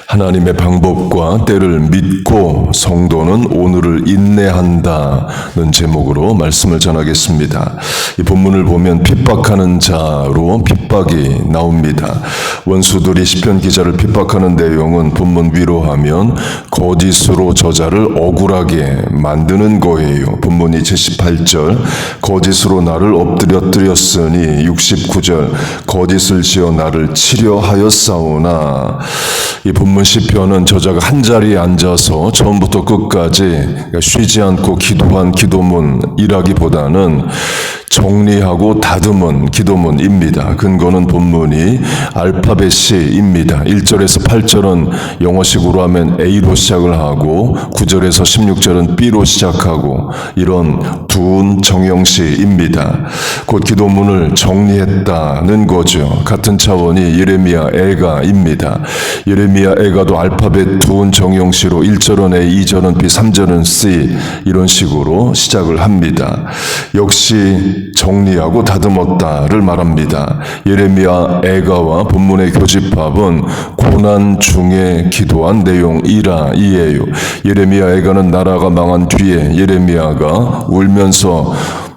하나님의 방법과 때를 믿고 성도는 오늘을 인내한다는 제목으로 말씀을 전하겠습니다. 이 본문을 보면 핍박하는 자로 핍박이 나옵니다. 원수들이 시편 기자를 핍박하는 내용은 본문 위로 하면 거짓으로 저자를 억울하게 만드는 거예요. 본문이 78절 거짓으로 나를 엎드렸으니 69절 거짓을 지어 나를 치려 하였사오나. 이 본문 시편은 저자가 한 자리에 앉아서 처음부터 끝까지 쉬지 않고 기도한 기도문이라기보다는 정리하고 다듬은 기도문입니다. 근거는 본문이 알파벳입니다. 1절에서 8절은 영어식으로 하면 A로 시작을 하고 9절에서 16절은 B로 시작하고 이런 둔 정형시입니다. 곧 기도문을 정리했다는 거죠. 같은 차원이 예레미야 애가입니다. 예레미야 애가도 알파벳 둔 정형시로 1절은 A, 2절은 B, 3절은 C 이런 식으로 시작을 합니다. 역시 정리하고 다듬었다를 말합니다. 예레미야 애가와 본문의 교집합은 고난 중에 기도한 내용이에요. 예레미야 애가는 나라가 망한 뒤에 예레미야가 울면서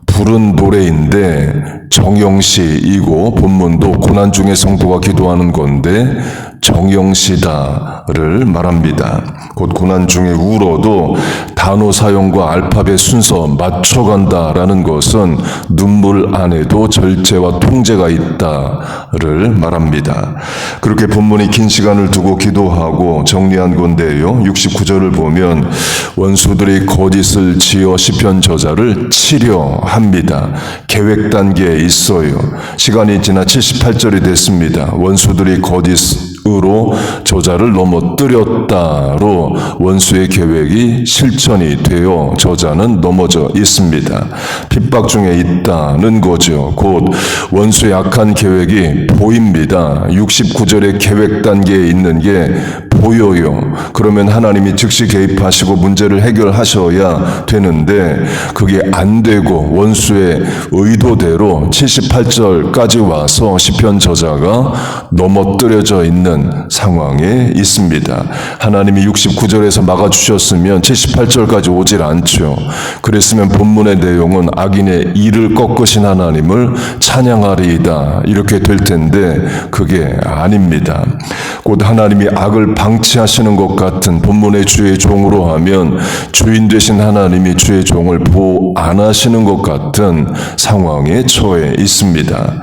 부른 노래인데 정형시이고 본문도 고난 중에 성도가 기도하는 건데 정형시다를 말합니다. 곧 고난 중에 울어도 단어 사용과 알파벳 순서 맞춰간다라는 것은 눈물 안에도 절제와 통제가 있다를 말합니다. 그렇게 본문이 긴 시간을 두고 기도하고 정리한 건데요. 69절을 보면 원수들이 거짓을 지어 시편 저자를 치려 합니다. 계획 단계에 있어요. 시간이 지나 78절이 됐습니다. 원수들이 거짓으로 저자를 넘어뜨렸다로 원수의 계획이 실천이 되어 저자는 넘어져 있습니다. 핍박 중에 있다는 거죠. 곧 원수의 악한 계획이 보입니다. 69절의 계획 단계에 있는 게 보여요. 그러면 하나님이 즉시 개입하시고 문제를 해결하셔야 되는데 그게 안 되고 원수의 의도대로 78절까지 와서 시편 저자가 넘어뜨려져 있는 상황에 있습니다. 하나님이 69절에서 막아주셨으면 78절까지 오질 않죠. 그랬으면 본문의 내용은 악인의 이를 꺾으신 하나님을 찬양하리이다 이렇게 될 텐데 그게 아닙니다. 곧 하나님이 악을 방치하시는 것 같은 본문의 주의 종으로 하면 주인 되신 하나님이 주의 종을 보호 안 하시는 것 같은 상황에 처해 있습니다.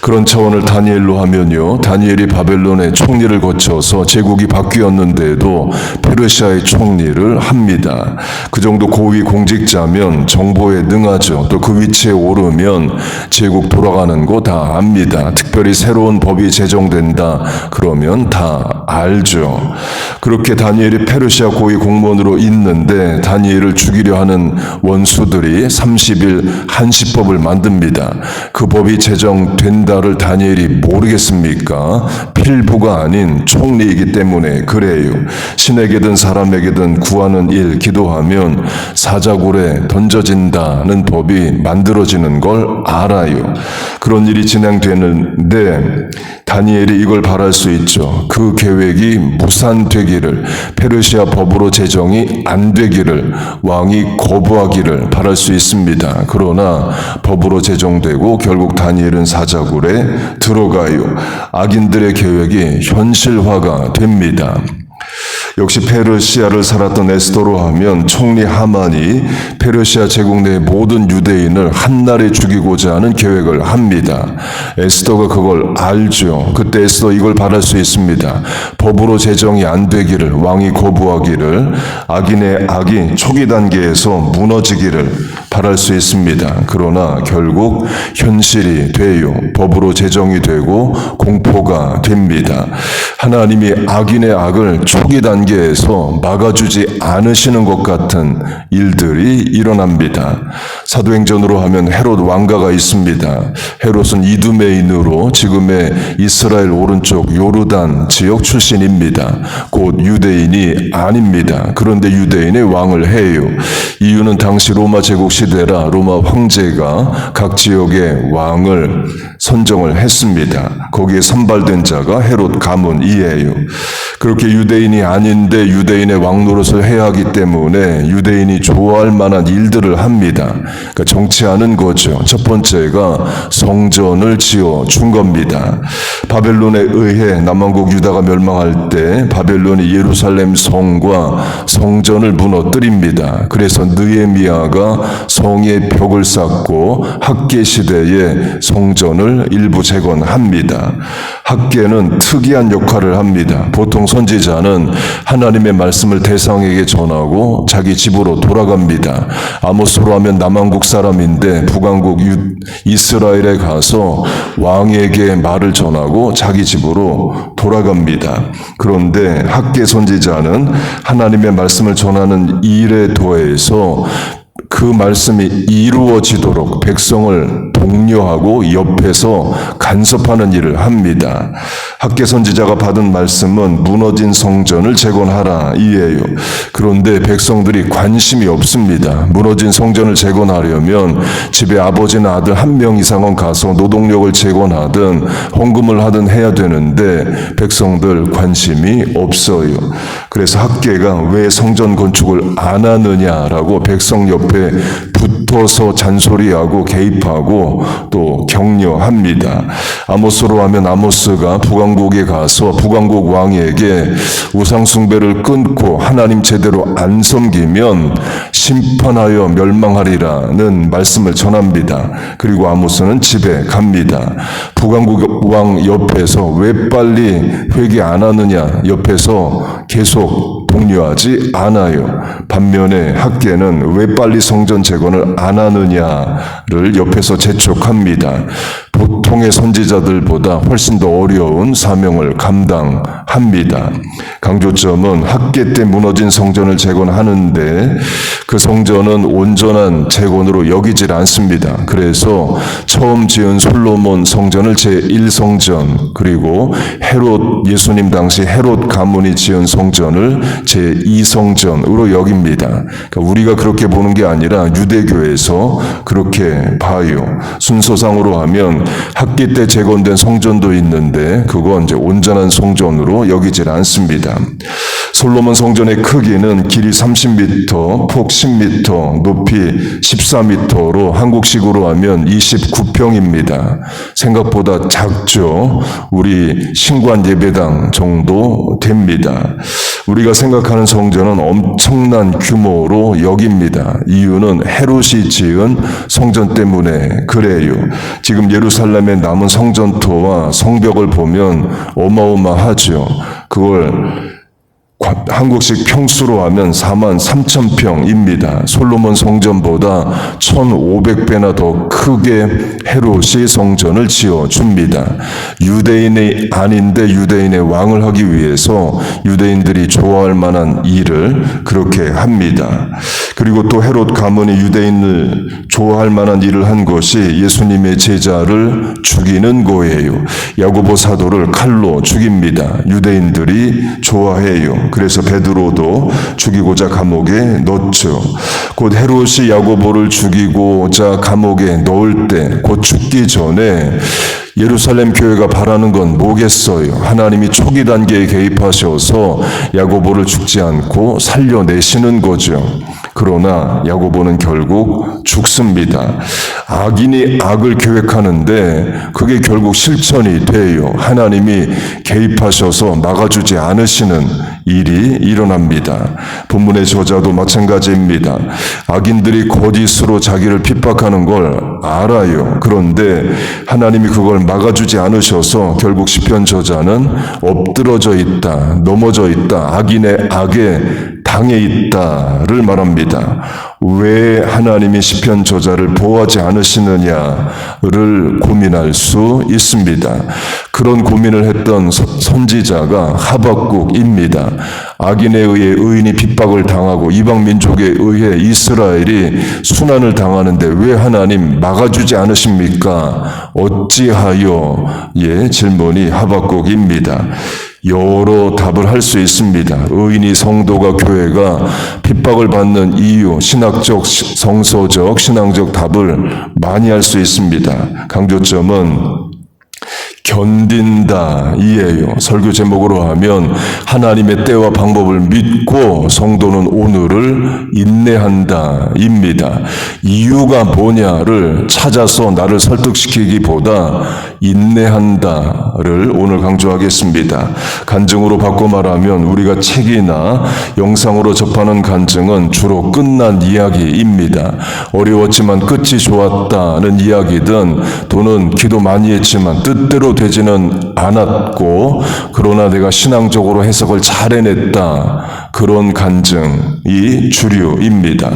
그런 차원을 다니엘로 하면요. 다니엘이 바벨론의 총리를 거쳐서 제국이 바뀌었는데도 페르시아의 총리를 합니다. 그 정도 고위 공직자면 정보에 능하죠. 또 그 위치에 오르면 제국 돌아가는 거 다 압니다. 특별히 새로운 법이 제정된다 그러면 다 알죠. 그렇게 다니엘이 페르시아 고위 공무원으로 있는데 다니엘을 죽이려 하는 원수들이 30일 한시법을 만듭니다. 그 법이 제정된다를 다니엘이 모르겠습니까? 필부가 아닌 총리이기 때문에 그래요. 신에게든 사람에게든 구하는 일 기도하면 사자굴에 던져진다는 법이 만들어지는 걸 알아요. 그런 일이 진행되는데 다니엘이 이걸 바랄 수 있죠. 그 계획이 무산되기를, 페르시아 법으로 제정이 안 되기를, 왕이 거부하기를 바랄 수 있습니다. 그러나 법으로 제정되고 결국 다니엘은 사자굴에 들어가요. 악인들의 계획이 현실화가 됩니다. 역시 페르시아를 살았던 에스더로 하면 총리 하만이 페르시아 제국 내 모든 유대인을 한날에 죽이고자 하는 계획을 합니다. 에스더가 그걸 알죠. 그때 에스더 이걸 바랄 수 있습니다. 법으로 제정이 안 되기를, 왕이 거부하기를, 악인의 악이 초기 단계에서 무너지기를 바랄 수 있습니다. 그러나 결국 현실이 돼요. 법으로 제정이 되고 공포가 됩니다. 하나님이 악인의 악을 초기 단계에서 막아주지 않으시는 것 같은 일들이 일어납니다. 사도행전으로 하면 헤롯 왕가가 있습니다. 헤롯은 이두메인으로 지금의 이스라엘 오른쪽 요르단 지역 출신입니다. 곧 유대인이 아닙니다. 그런데 유대인의 왕을 해요. 이유는 당시 로마 제국 시대라 로마 황제가 각 지역의 왕을 선정을 했습니다. 거기에 선발된 자가 헤롯 가문이에요. 그렇게 유대인이 아닌데 유대인의 왕 노릇을 해야 하기 때문에 유대인이 좋아할 만한 일들을 합니다. 그러니까 정치하는 거죠. 첫 번째가 성전을 지어 준 겁니다. 바벨론에 의해 남왕국 유다가 멸망할 때 바벨론이 예루살렘 성과 성전을 무너뜨립니다. 그래서 느헤미야가 성의 벽을 쌓고 학계 시대에 성전을 일부 재건합니다. 학계는 특이한 역할을 합니다. 보통 선지자는 하나님의 말씀을 대상에게 전하고 자기 집으로 돌아갑니다. 아모스로 하면 남왕국 사람인데 북왕국 이스라엘에 가서 왕에게 말을 전하고 자기 집으로 돌아갑니다. 그런데 학계 선지자는 하나님의 말씀을 전하는 일에 더해서 그 말씀이 이루어지도록 백성을 독려하고 옆에서 간섭하는 일을 합니다. 학계 선지자가 받은 말씀은 무너진 성전을 재건하라 이에요. 그런데 백성들이 관심이 없습니다. 무너진 성전을 재건하려면 집에 아버지나 아들 한 명 이상은 가서 노동력을 재건하든 헌금을 하든 해야 되는데 백성들 관심이 없어요. 그래서 학계가 왜 성전 건축을 안 하느냐라고 백성 옆에 붙어서 잔소리하고 개입하고 또 격려합니다. 아모스로 하면 아모스가 북왕국에 가서 북왕국 왕에게 우상 숭배를 끊고 하나님 제대로 안 섬기면 심판하여 멸망하리라는 말씀을 전합니다. 그리고 아모스는 집에 갑니다. 북왕국 왕 옆에서 왜 빨리 회개 안 하느냐 옆에서 계속 독려하지 않아요. 반면에 학계는 왜 빨리 성전 재건을 안 하느냐를 옆에서 재촉합니다. 보통의 선지자들보다 훨씬 더 어려운 사명을 감당합니다. 강조점은 학계 때 무너진 성전을 재건하는데 그 성전은 온전한 재건으로 여기질 않습니다. 그래서 처음 지은 솔로몬 성전을 제1성전 그리고 헤롯 예수님 당시 헤롯 가문이 지은 성전을 제2성전으로 여깁니다. 그러니까 우리가 그렇게 보는 게 아니라 유대교에서 그렇게 봐요. 순서상으로 하면 학기 때 재건된 성전도 있는데 그건 이제 온전한 성전으로 여기질 않습니다. 솔로몬 성전의 크기는 길이 30m, 폭 10m, 높이 14m로 한국식으로 하면 29평입니다. 생각보다 작죠. 우리 신관 예배당 정도 됩니다. 우리가 생각하는 성전은 엄청난 규모로 여깁니다. 이유는 헤롯이 지은 성전 때문에 그래요. 지금 예루살렘에 남은 성전토와 성벽을 보면 어마어마하죠. 그걸 한국식 평수로 하면 43,000평입니다. 솔로몬 성전보다 1,500배나 더 크게 헤롯이 성전을 지어줍니다. 유대인이 아닌데 유대인의 왕을 하기 위해서 유대인들이 좋아할 만한 일을 그렇게 합니다. 그리고 또 헤롯 가문이 유대인을 좋아할 만한 일을 한 것이 예수님의 제자를 죽이는 거예요. 야고보 사도를 칼로 죽입니다. 유대인들이 좋아해요. 그래서 베드로도 죽이고자 감옥에 넣죠. 곧 헤롯이 야고보를 죽이고자 감옥에 넣을 때 곧 죽기 전에 예루살렘 교회가 바라는 건 뭐겠어요? 하나님이 초기 단계에 개입하셔서 야고보를 죽지 않고 살려내시는 거죠. 그러나 야고보는 결국 죽습니다. 악인이 악을 계획하는데 그게 결국 실천이 돼요. 하나님이 개입하셔서 막아주지 않으시는 일이 일어납니다. 본문의 저자도 마찬가지입니다. 악인들이 거짓으로 자기를 핍박하는 걸 알아요. 그런데 하나님이 그걸 막아주지 않으셔서 결국 시편 저자는 엎드러져 있다, 넘어져 있다, 악인의 악에 당해 있다를 말합니다. 왜 하나님이 시편 저자를 보호하지 않으시느냐를 고민할 수 있습니다. 그런 고민을 했던 선지자가 하박국입니다. 악인에 의해 의인이 핍박을 당하고 이방 민족에 의해 이스라엘이 순환을 당하는데 왜 하나님 막아주지 않으십니까? 어찌하여? 질문이 하박국입니다. 여러 답을 할 수 있습니다. 의인이 성도가 교회가 핍박을 받는 이유, 신학적, 성서적, 신앙적 답을 많이 할 수 있습니다. 강조점은 견딘다 이에요. 설교 제목으로 하면 하나님의 때와 방법을 믿고 성도는 오늘을 인내한다 입니다. 이유가 뭐냐를 찾아서 나를 설득시키기보다 인내한다를 오늘 강조하겠습니다. 간증으로 바꿔 말하면 우리가 책이나 영상으로 접하는 간증은 주로 끝난 이야기입니다. 어려웠지만 끝이 좋았다는 이야기든 또는 기도 많이 했지만 뜻대로 되지는 않았고 그러나 내가 신앙적으로 해석을 잘 해냈다. 그런 간증이 주류입니다.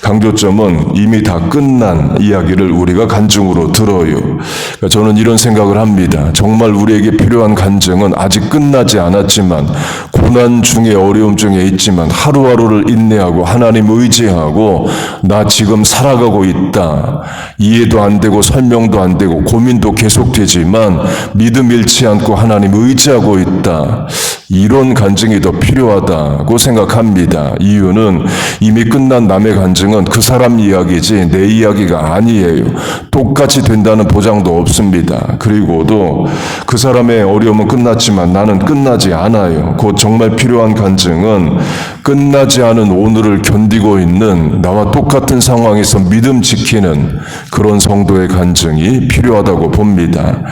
강조점은 이미 다 끝난 이야기를 우리가 간증으로 들어요. 그러니까 저는 이런 생각을 합니다. 정말 우리에게 필요한 간증은 아직 끝나지 않았지만 고난 중에 어려움 중에 있지만 하루하루를 인내하고 하나님 의지하고 나 지금 살아가고 있다. 이해도 안 되고 설명도 안 되고 고민도 계속되지만 믿음 잃지 않고 하나님 의지하고 있다. 이런 간증이 더 필요하다고 생각합니다. 이유는 이미 끝난 남의 간증은 그 사람 이야기지 내 이야기가 아니에요. 똑같이 된다는 보장도 없습니다. 그리고도 그 사람의 어려움은 끝났지만 나는 끝나지 않아요. 곧 정말 필요한 간증은 끝나지 않은 오늘을 견디고 있는 나와 똑같은 상황에서 믿음 지키는 그런 성도의 간증이 필요하다고 봅니다.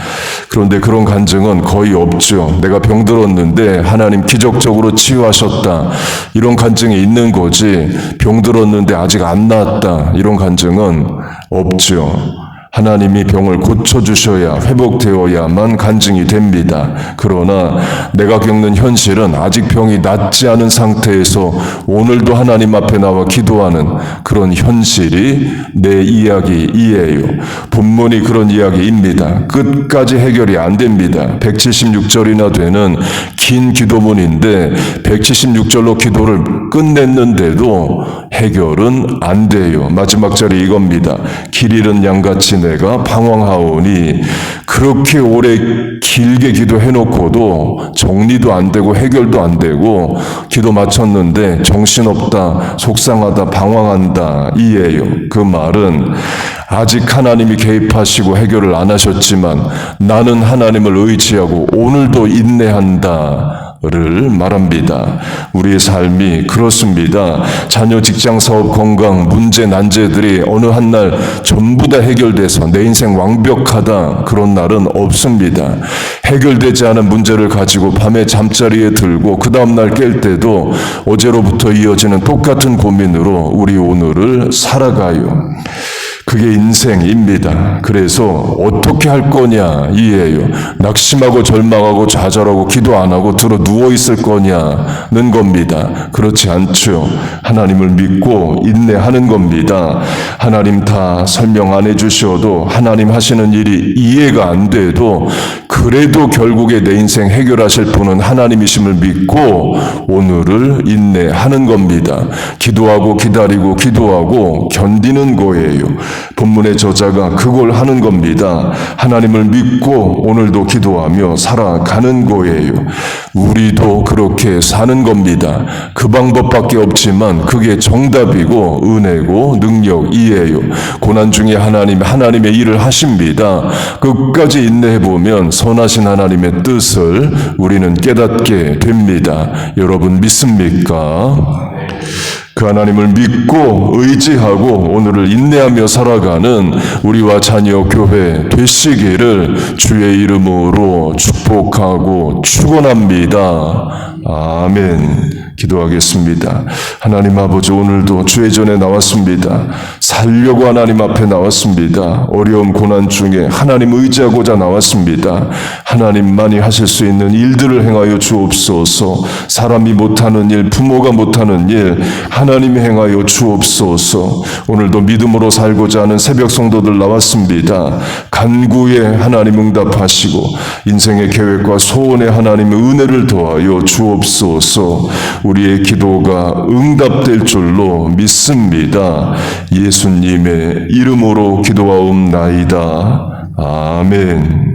그런데 그런 간증은 거의 없죠. 내가 병들었는데 하나님 기적적으로 치유하셨다. 이런 간증이 있는 거지 병들었는데 아직 안 나았다. 이런 간증은 없죠. 하나님이 병을 고쳐주셔야 회복되어야만 간증이 됩니다. 그러나 내가 겪는 현실은 아직 병이 낫지 않은 상태에서 오늘도 하나님 앞에 나와 기도하는 그런 현실이 내 이야기이에요. 본문이 그런 이야기입니다. 끝까지 해결이 안 됩니다. 176절이나 되는 긴 기도문인데 176절로 기도를 끝냈는데도 해결은 안 돼요. 마지막 절이 이겁니다. 길 잃은 양같이 내가 방황하오니 그렇게 오래 길게 기도해놓고도 정리도 안 되고 해결도 안 되고 기도 마쳤는데 정신없다, 속상하다, 방황한다 이에요. 그 말은 아직 하나님이 개입하시고 해결을 안 하셨지만 나는 하나님을 의지하고 오늘도 인내한다. 를 말합니다. 우리의 삶이 그렇습니다. 자녀, 직장, 사업, 건강, 문제, 난제들이 어느 한 날 전부 다 해결돼서 내 인생 완벽하다 그런 날은 없습니다. 해결되지 않은 문제를 가지고 밤에 잠자리에 들고 그 다음날 깰 때도 어제로부터 이어지는 똑같은 고민으로 우리 오늘을 살아가요. 그게 인생입니다. 그래서 어떻게 할 거냐 이에요. 낙심하고 절망하고 좌절하고 기도 안 하고 들어 누워 있을 거냐는 겁니다. 그렇지 않죠. 하나님을 믿고 인내하는 겁니다. 하나님 다 설명 안 해주셔도 하나님 하시는 일이 이해가 안 돼도 그래도 결국에 내 인생 해결하실 분은 하나님이심을 믿고 오늘을 인내하는 겁니다. 기도하고 기다리고 기도하고 견디는 거예요. 본문의 저자가 그걸 하는 겁니다. 하나님을 믿고 오늘도 기도하며 살아가는 거예요. 우리도 그렇게 사는 겁니다. 그 방법밖에 없지만 그게 정답이고 은혜고 능력이에요. 고난 중에 하나님의 일을 하십니다. 끝까지 인내해보면 선하신 하나님의 뜻을 우리는 깨닫게 됩니다. 여러분 믿습니까? 그 하나님을 믿고 의지하고 오늘을 인내하며 살아가는 우리와 자녀 교회 되시기를 주의 이름으로 축복하고 축원합니다. 아멘. 기도하겠습니다. 하나님 아버지 오늘도 주의 전에 나왔습니다. 살려고 하나님 앞에 나왔습니다. 어려움 고난 중에 하나님 의지하고자 나왔습니다. 하나님만이 하실 수 있는 일들을 행하여 주옵소서. 사람이 못하는 일, 부모가 못하는 일 하나님이 행하여 주옵소서. 오늘도 믿음으로 살고자 하는 새벽 성도들 나왔습니다. 간구에 하나님 응답하시고 인생의 계획과 소원에 하나님의 은혜를 더하여 주옵소서. 우리의 기도가 응답될 줄로 믿습니다. 예수님의 이름으로 기도하옵나이다. 아멘.